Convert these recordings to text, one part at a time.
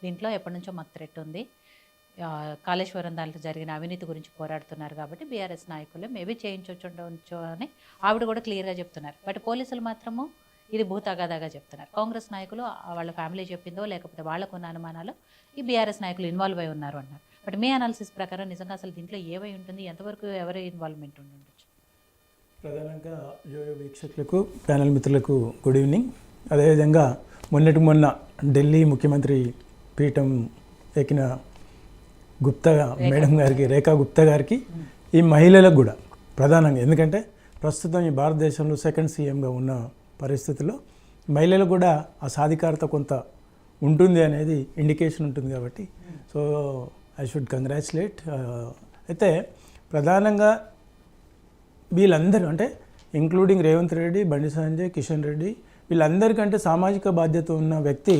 దీంట్లో ఎప్పటి నుంచో మాకు థ్రెట్ ఉంది. కాళేశ్వరం దాంట్లో జరిగిన అవినీతి గురించి పోరాడుతున్నారు కాబట్టి బీఆర్ఎస్ నాయకులు మేబీ చేయించొచ్చు అని ఆవిడ కూడా క్లియర్గా చెప్తున్నారు. బట్ పోలీసులు మాత్రము ఇది భూతగాదాగా చెప్తున్నారు. కాంగ్రెస్ నాయకులు వాళ్ళ ఫ్యామిలీ చెప్పిందో లేకపోతే వాళ్ళకున్న అనుమానాలు ఈ బీఆర్ఎస్ నాయకులు ఇన్వాల్వ్ అయి ఉన్నారు అన్నారు. బట్ మీ అనాలిసిస్ ప్రకారం నిజంగా అసలు దీంట్లో ఏమై ఉంటుంది, ఎంతవరకు ఎవరి ఇన్వాల్వ్మెంట్ ఉండొచ్చు? ప్రధానంగా వీక్షకులకు ప్యానల్ మిత్రులకు గుడ్ ఈవినింగ్. అదేవిధంగా మొన్న ఢిల్లీ ముఖ్యమంత్రి పీఠం ఎక్కిన గుప్తా మేడం గారికి, రేఖా గుప్తా గారికి, ఈ మహిళలకు కూడా ప్రధానంగా, ఎందుకంటే ప్రస్తుతం ఈ భారతదేశంలో సెకండ్ సీఎంగా ఉన్న పరిస్థితుల్లో మహిళలకు కూడా ఆ సాధికారత కొంత ఉంటుంది అనేది ఇండికేషన్ ఉంటుంది కాబట్టి సో ఐ షుడ్ కంగ్రాచులేట్. అయితే ప్రధానంగా వీళ్ళందరూ అంటే ఇంక్లూడింగ్ రేవంత్ రెడ్డి, బండి సంజయ్, కిషన్ రెడ్డి, వీళ్ళందరికంటే సామాజిక బాధ్యత ఉన్న వ్యక్తి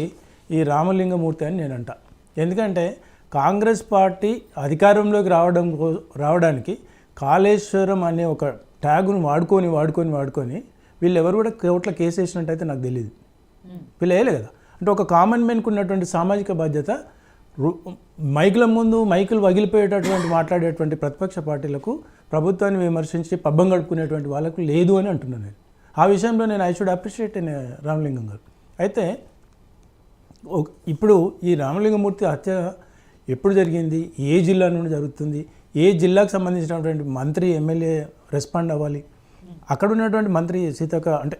ఈ రామలింగమూర్తి అని నేను అంట. ఎందుకంటే కాంగ్రెస్ పార్టీ అధికారంలోకి రావడానికి కాళేశ్వరం అనే ఒక ట్యాగును వాడుకొని వీళ్ళు ఎవరు కూడా కోర్టులో కేసు వేసినట్టయితే నాకు తెలియదు. వీళ్ళు వేయలే కదా. అంటే ఒక కామన్ మ్యాన్కు ఉన్నటువంటి సామాజిక బాధ్యత మైకుల ముందు మైకులు వగిలిపోయేటటువంటి మాట్లాడేటువంటి ప్రతిపక్ష పార్టీలకు, ప్రభుత్వాన్ని విమర్శించి పబ్బం గడుపుకునేటువంటి వాళ్ళకు లేదు అని అంటున్నాను నేను. ఆ విషయంలో నేను ఐ షుడ్ అప్రిషియేట్ రామలింగం గారు. అయితే ఇప్పుడు ఈ రామలింగమూర్తి హత్య ఎప్పుడు జరిగింది, ఏ జిల్లా నుండి జరుగుతుంది, ఏ జిల్లాకు సంబంధించినటువంటి మంత్రి ఎమ్మెల్యే రెస్పాండ్ అవ్వాలి, అక్కడ ఉన్నటువంటి మంత్రి సీతక్క, అంటే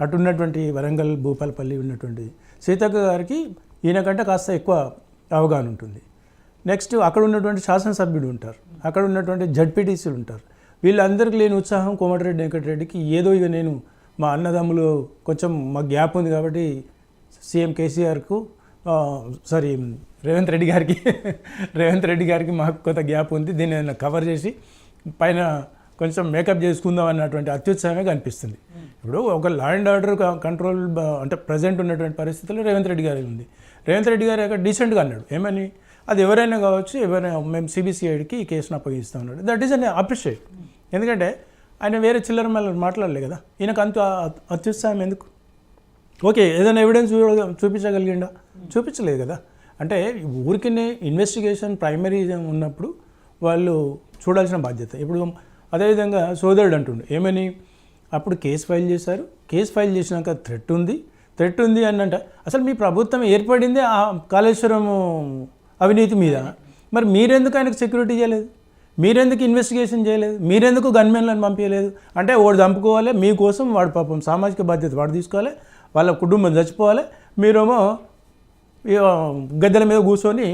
అటు ఉన్నటువంటి వరంగల్ భూపాలపల్లి ఉన్నటువంటి సీతక్క గారికి ఈయనకంటే కాస్త ఎక్కువ అవగాహన ఉంటుంది. నెక్స్ట్ అక్కడ ఉన్నటువంటి శాసనసభ్యుడు ఉంటారు, అక్కడ ఉన్నటువంటి జడ్పీటీసీలు ఉంటారు. వీళ్ళందరికీ లేని ఉత్సాహం కోమటిరెడ్డి వెంకటరెడ్డికి ఏదో ఇక నేను మా అన్నదమ్ములు కొంచెం మా గ్యాప్ ఉంది కాబట్టి సీఎం కేసీఆర్కు రేవంత్ రెడ్డి గారికి మాకు కొంత గ్యాప్ ఉంది, దీన్ని కవర్ చేసి పైన కొంచెం మేకప్ చేసుకుందాం అన్నటువంటి అత్యుత్సాహమే కనిపిస్తుంది. ఇప్పుడు ఒక లా అండ్ ఆర్డర్ కంట్రోల్ అంటే ప్రజెంట్ ఉన్నటువంటి పరిస్థితుల్లో రేవంత్ రెడ్డి గారి ఉంది. రేవంత్ రెడ్డి గారు అక్కడ డీసెంట్గా అన్నాడు, ఏమని, అది ఎవరైనా కావచ్చు, ఎవరైనా మేము సిబిసిఐడికి ఈ కేసును అప్పగిస్తాం అన్నాడు. That is an appreciate. ఎందుకంటే ఆయన వేరే చిల్లర మళ్ళీ మాట్లాడలే కదా, ఈయనకు అంత అత్యుత్సాహం ఎందుకు? ఓకే, ఏదైనా ఎవిడెన్స్ చూపించగలిగిండా? చూపించలేదు కదా. అంటే ఊరికినే ఇన్వెస్టిగేషన్ ప్రైమరీ ఉన్నప్పుడు వాళ్ళు చూడాల్సిన బాధ్యత. ఇప్పుడు అదేవిధంగా సోదరుడు అంటుండే ఏమని, అప్పుడు కేసు ఫైల్ చేశారు, కేసు ఫైల్ చేసినాక థ్రెట్ ఉంది అని అంటే, అసలు మీ ప్రభుత్వం ఏర్పడిందే ఆ కాళేశ్వరం అవినీతి మీద. మరి మీరెందుకు ఆయనకు సెక్యూరిటీ చేయలేదు? మీరెందుకు ఇన్వెస్టిగేషన్ చేయలేదు? మీరెందుకు గన్మెన్లను పంపించలేదు? అంటే వాడు చంపుకోవాలి, మీకోసం వాడు పాపం సామాజిక బాధ్యత వాడు తీసుకోవాలి, వాళ్ళ కుటుంబం చచ్చిపోవాలి, మీరేమో గద్దెల మీద కూర్చొని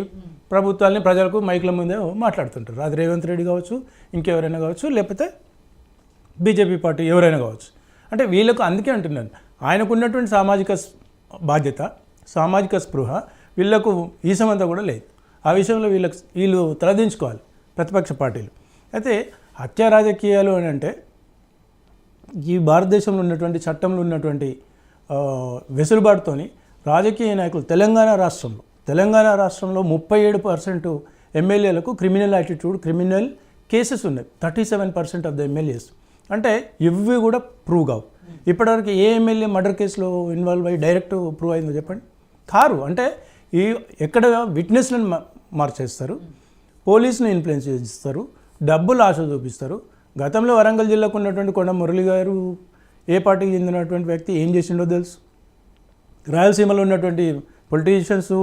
ప్రభుత్వాన్ని ప్రజలకు మైకుల ముందే మాట్లాడుతుంటారు. అది రేవంత్ రెడ్డి కావచ్చు, ఇంకెవరైనా కావచ్చు, లేకపోతే బీజేపీ పార్టీ ఎవరైనా కావచ్చు. అంటే వీళ్ళకు అందుకే అంటున్నాను, ఆయనకు ఉన్నటువంటి సామాజిక బాధ్యత, సామాజిక స్పృహ వీళ్ళకు ఈ సమంతా కూడా లేదు. ఆ విషయంలో వీళ్ళు తలదించుకోవాలి ప్రతిపక్ష పార్టీలు. అయితే హత్యా రాజకీయాలు అని అంటే ఈ భారతదేశంలో ఉన్నటువంటి చట్టంలో ఉన్నటువంటి వెసులుబాటుతోని రాజకీయ నాయకులు తెలంగాణ రాష్ట్రంలో 37% ఎమ్మెల్యేలకు క్రిమినల్ కేసెస్ ఉన్నాయి. 37% ఆఫ్ ద ఎమ్మెల్యేస్. అంటే ఇవి కూడా ప్రూవ్ కావు. ఇప్పటివరకు ఏ ఎమ్మెల్యే మర్డర్ కేసులో ఇన్వాల్వ్ అయ్యి డైరెక్ట్ ప్రూవ్ అయిందో చెప్పండి? కారు. అంటే ఈ ఎక్కడ విట్నెస్లను మార్చేస్తారు, పోలీసుని ఇన్ఫ్లుయెన్స్ చేస్తారు, డబ్బులు ఆశ చూపిస్తారు. గతంలో వరంగల్ జిల్లాకు ఉన్నటువంటి కొండ మురళి గారు ఏ పార్టీకి చెందినటువంటి వ్యక్తి, ఏం చేసిండో తెలుసు. రాయలసీమలో ఉన్నటువంటి పొలిటీషియన్స్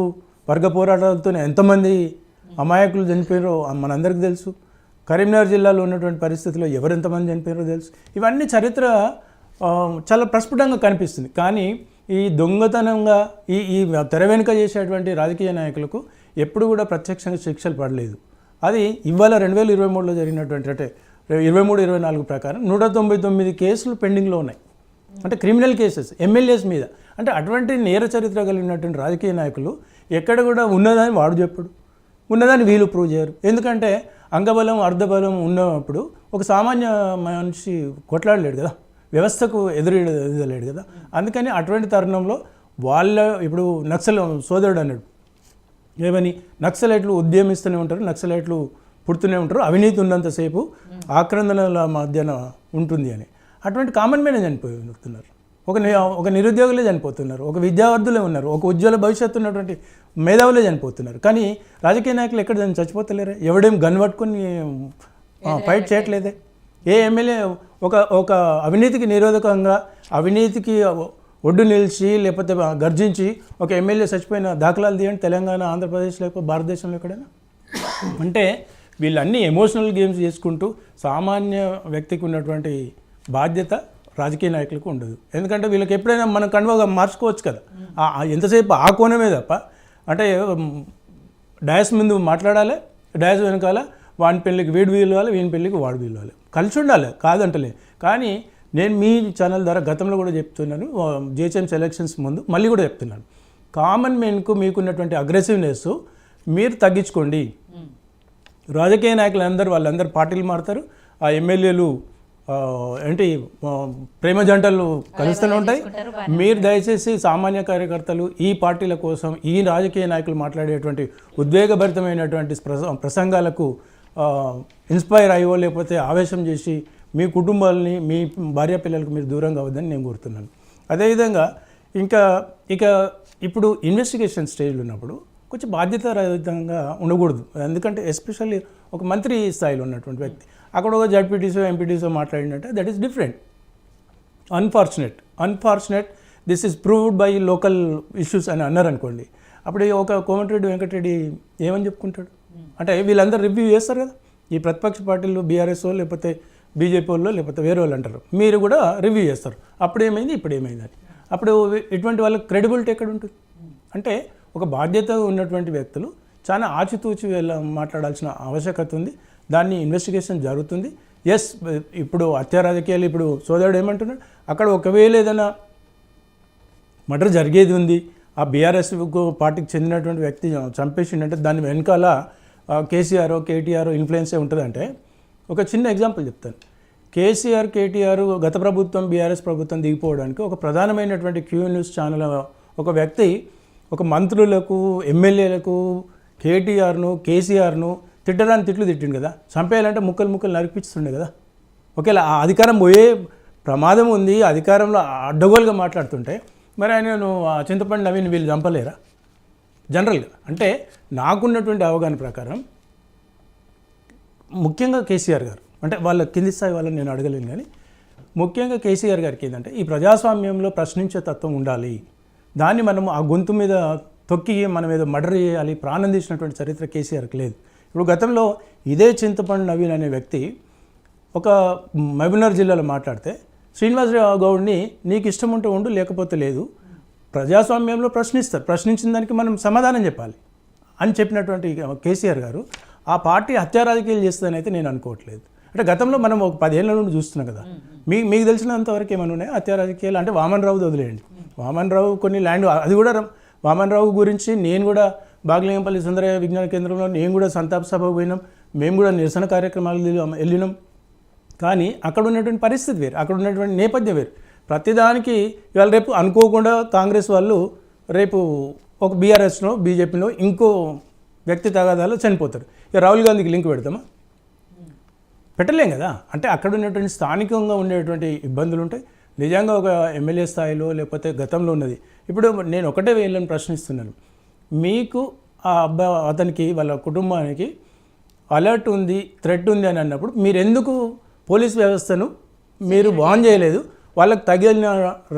వర్గ పోరాటాలతో ఎంతమంది అమాయకులు చనిపోయారో మనందరికీ తెలుసు. కరీంనగర్ జిల్లాలో ఉన్నటువంటి పరిస్థితుల్లో ఎవరెంతమంది చనిపోయారో తెలుసు. ఇవన్నీ చరిత్ర చాలా ప్రస్ఫుటంగా కనిపిస్తుంది. కానీ ఈ దొంగతనంగా ఈ తెర వెనుక చేసేటువంటి రాజకీయ నాయకులకు ఎప్పుడు కూడా ప్రత్యక్షంగా శిక్షలు పడలేదు. అది ఇవాళ 2023లో జరిగినటువంటి, అంటే 23-24 ప్రకారం 199 కేసులు పెండింగ్లో ఉన్నాయి. అంటే క్రిమినల్ కేసెస్ ఎమ్మెల్యేస్ మీద. అంటే అటువంటి నేర చరిత్ర కలిగినటువంటి రాజకీయ నాయకులు ఎక్కడ కూడా ఉన్నదాన్ని వాడు చెప్పడు, ఉన్నదాన్ని వీళ్ళు ప్రూవ్ చేయరు. ఎందుకంటే అంగబలం అర్ధబలం ఉన్నప్పుడు ఒక సామాన్య మనిషి కొట్లాడలేడు కదా, వ్యవస్థకు ఎదురలేడు కదా. అందుకని అటువంటి తరుణంలో ఇప్పుడు నక్సల్ సోదరుడు అన్నాడు ఏమని, నక్సలైట్లు ఉద్యమిస్తూనే ఉంటారు, నక్సలైట్లు పుడుతూనే ఉంటారు, అవినీతి ఉన్నంతసేపు ఆక్రందనల మధ్యన ఉంటుంది అని. అటువంటి కామన్ మ్యాన్ చనిపోతున్నారు. ఒక నిరుద్యోగులే చనిపోతున్నారు, ఒక విద్యార్థులే ఉన్నారు, ఒక ఉజ్వల భవిష్యత్తు ఉన్నటువంటి మేధావులే చనిపోతున్నారు. కానీ రాజకీయ నాయకులు ఎక్కడ చచ్చిపోతలేరే? ఎవడేం గన్ పట్టుకొని ఫైట్ చేయట్లేదే. ఏ ఎమ్మెల్యే ఒక అవినీతికి నిరోధకంగా, అవినీతికి ఒడ్డు నిలిచి లేకపోతే గర్జించి ఒక ఎమ్మెల్యే చచ్చిపోయిన దాఖలాలు తీయండి తెలంగాణ, ఆంధ్రప్రదేశ్ లేకపోతే భారతదేశంలో ఎక్కడైనా. అంటే వీళ్ళన్నీ ఎమోషనల్ గేమ్స్ చేసుకుంటూ సామాన్య వ్యక్తికి ఉన్నటువంటి బాధ్యత రాజకీయ నాయకులకు ఉండదు. ఎందుకంటే వీళ్ళకి ఎప్పుడైనా మనం కన్వగా మార్చుకోవచ్చు కదా, ఎంతసేపు ఆ కోణమే తప్ప. అంటే డయాస్ ముందు మాట్లాడాలి, డయాస్ వెనకాల వాని పెళ్ళికి వీడు వీలవాలి, వీని పెళ్ళికి వాడు వీలవాలి, కలిసి ఉండాలి, కాదంటలే. కానీ నేను మీ ఛానల్ ద్వారా గతంలో కూడా చెప్తున్నాను, జిహెచ్ఎంసీ ఎలక్షన్స్ ముందు మళ్ళీ కూడా చెప్తున్నాను, కామన్ మెన్కు మీకున్నటువంటి అగ్రెసివ్నెస్ మీరు తగ్గించుకోండి. రాజకీయ నాయకులు వాళ్ళందరూ పార్టీలు మారుతారు, ఆ ఎమ్మెల్యేలు ఏంటి ప్రేమ జంటలు కలుస్తూనే ఉంటాయి. మీరు దయచేసి సామాన్య కార్యకర్తలు ఈ పార్టీల కోసం ఈ రాజకీయ నాయకులు మాట్లాడేటువంటి ఉద్వేగభరితమైనటువంటి ప్రసంగాలకు ఇన్స్పైర్ అయ్యో లేకపోతే ఆవేశం చేసి మీ కుటుంబాలని, మీ భార్య పిల్లలకు మీరు దూరంగా అవ్వద్దని నేను కోరుతున్నాను. అదేవిధంగా ఇక ఇప్పుడు ఇన్వెస్టిగేషన్ స్టేజ్లో ఉన్నప్పుడు కొంచెం బాధ్యతారహితంగా ఉండకూడదు. ఎందుకంటే ఎస్పెషల్లీ ఒక మంత్రి స్థాయిలో ఉన్నటువంటి వ్యక్తి అక్కడ ఒక జడ్పీటీసో ఎంపీటీసో మాట్లాడినట్టే that is different. Unfortunate this is proved by local issues అని అన్నారు అనుకోండి, అప్పుడు ఒక కోమటిరెడ్డి వెంకటరెడ్డి ఏమని చెప్పుకుంటాడు? అంటే వీళ్ళందరూ రివ్యూ చేస్తారు కదా, ఈ ప్రతిపక్ష పార్టీలు బీఆర్ఎస్ఓ లేకపోతే బీజేపీ వాళ్ళు లేకపోతే వేరే వాళ్ళు అంటారు, మీరు కూడా రివ్యూ చేస్తారు, అప్పుడు ఏమైంది ఇప్పుడు ఏమైంది అని. అప్పుడు ఇటువంటి వాళ్ళకి క్రెడిబిలిటీ ఎక్కడ ఉంటుంది? అంటే ఒక బాధ్యత ఉన్నటువంటి వ్యక్తులు చాలా ఆచితూచి మాట్లాడాల్సిన ఆవశ్యకత ఉంది. దాన్ని ఇన్వెస్టిగేషన్ జరుగుతుంది. ఎస్, ఇప్పుడు హత్య రాజకీయాలు, ఇప్పుడు సోదరుడు ఏమంటున్నాడు, అక్కడ ఒకవేళ ఏదైనా మర్డర్ జరిగేది ఉంది, ఆ బీఆర్ఎస్ పార్టీకి చెందినటువంటి వ్యక్తి చంపేసిండంటే దాని వెనకాల కేసీఆర్ కేటీఆర్ ఇన్ఫ్లుయెన్సే ఉంటుందంటే, ఒక చిన్న ఎగ్జాంపుల్ చెప్తాను. కేసీఆర్ కేటీఆర్ గత ప్రభుత్వం బీఆర్ఎస్ ప్రభుత్వం దిగిపోవడానికి ఒక ప్రధానమైనటువంటి క్యూ న్యూస్ ఛానల్ ఒక వ్యక్తి ఒక మంత్రులకు, ఎమ్మెల్యేలకు, కేటీఆర్ను కేసీఆర్ను తిట్టడానికి తిట్లు తిట్టిండు కదా, చంపేయాలంటే ముక్కలు నరిపించుతుండే కదా. ఒకవేళ ఆ అధికారం పోయే ప్రమాదం ఉంది, అధికారంలో అడ్డగోలుగా మాట్లాడుతుంటే మరి ఆయన చింతపండు నవీన్ వీళ్ళు చంపలేరా? జనరల్గా అంటే నాకున్నటువంటి అవగాహన ప్రకారం ముఖ్యంగా కేసీఆర్ గారు, అంటే వాళ్ళ కింది స్థాయి వాళ్ళని నేను అడగలేను, కానీ ముఖ్యంగా కేసీఆర్ గారికి ఏంటంటే ఈ ప్రజాస్వామ్యంలో ప్రశ్నించే తత్వం ఉండాలి. దాన్ని మనం ఆ గొంతు మీద తొక్కి మనం ఏదో మర్డర్ చేయాలి, ప్రాణం తీసినటువంటి చరిత్ర కేసీఆర్కి లేదు. ఇప్పుడు గతంలో ఇదే చింతపండు నవీన్ అనే వ్యక్తి ఒక మహబూబ్నగర్ జిల్లాలో మాట్లాడితే శ్రీనివాసరావు గౌడ్ని నీకు ఇష్టం ఉంటే ఉండు లేకపోతే లేదు, ప్రజాస్వామ్యంలో ప్రశ్నిస్తారు, ప్రశ్నించిన దానికి మనం సమాధానం చెప్పాలి అని చెప్పినటువంటి కేసీఆర్ గారు ఆ పార్టీ హత్యా రాజకీయాలు చేస్తుందని అయితే నేను అనుకోవట్లేదు. అంటే గతంలో మనం ఒక 10 ఏళ్ళ నుండి చూస్తున్నాం కదా, మీకు తెలిసినంతవరకు ఏమైనా ఉన్నాయి హత్యా రాజకీయాలు? అంటే వామన్ రావు వదిలేయండి, వామన్ రావు కొన్ని ల్యాండ్, అది కూడా వామన్ రావు గురించి నేను కూడా బాగలింగంపల్లి సుందరయ్య విజ్ఞాన కేంద్రంలో నేను కూడా సంతాప సభకు పోయినాం, మేము కూడా నిరసన కార్యక్రమాలు వెళ్ళినాం. కానీ అక్కడ ఉన్నటువంటి పరిస్థితి వేరు, అక్కడ ఉన్నటువంటి నేపథ్యం వేరు. ప్రతిదానికి ఇవాళ రేపు అనుకోకుండా కాంగ్రెస్ వాళ్ళు రేపు ఒక బీఆర్ఎస్లో బీజేపీలో ఇంకో వ్యక్తి తగాదాలో చనిపోతారు. ఇక రాహుల్ గాంధీకి లింక్ పెడతామా? పెట్టలేం కదా. అంటే అక్కడ ఉన్నటువంటి స్థానికంగా ఉండేటువంటి ఇబ్బందులు ఉంటాయి. నిజంగా ఒక ఎమ్మెల్యే స్థాయిలో లేకపోతే గతంలో ఉన్నది. ఇప్పుడు నేను ఒకటే వీళ్ళని ప్రశ్నిస్తున్నాను, మీకు ఆ అతనికి వాళ్ళ కుటుంబానికి అలర్ట్ ఉంది, థ్రెట్ ఉంది అని అన్నప్పుడు మీరు ఎందుకు పోలీస్ వ్యవస్థను మీరు బాన్ చేయలేదు, వాళ్ళకి తగిన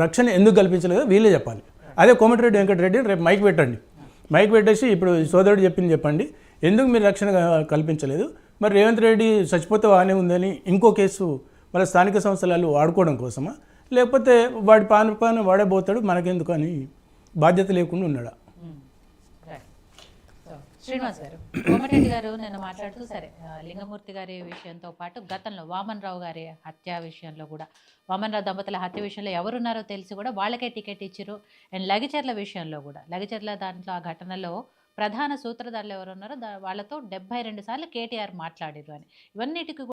రక్షణ ఎందుకు కల్పించలేదో వీళ్ళే చెప్పాలి. అదే కోమటిరెడ్డి వెంకటరెడ్డి రేపు మైక్ పెట్టండి, మైక్ పెట్టేసి ఇప్పుడు సోదరుడు చెప్పింది చెప్పండి, ఎందుకు మీరు రక్షణ కల్పించలేదు? మరి రేవంత్ రెడ్డి చచ్చిపోతే బాగానే ఉందని ఇంకో కేసు మన స్థానిక సంస్థలు వాడుకోవడం కోసమా, లేకపోతే వాడి పాన వాడే పోతాడు మనకెందుకు అని బాధ్యత లేకుండా ఉన్నాడా? శ్రీనివాస్ గారు, కోమటిరెడ్డి గారు నిన్న మాట్లాడుతూ సరే లింగమూర్తి గారి విషయంతో పాటు గతంలో వామన్ రావు గారి హత్య విషయంలో కూడా, వామన్ రావు దంపతుల హత్య విషయంలో ఎవరున్నారో తెలిసి కూడా వాళ్ళకే టికెట్ ఇచ్చారు. అండ్ లగిచెర్ల విషయంలో కూడా, లగిచెర్ల దాంట్లో ఆ ఘటనలో ప్రధాన సూత్రధారులు ఎవరున్నారో వాళ్ళతో 72 సార్లు కేటీఆర్ మాట్లాడారు అని, ఇవన్నిటికి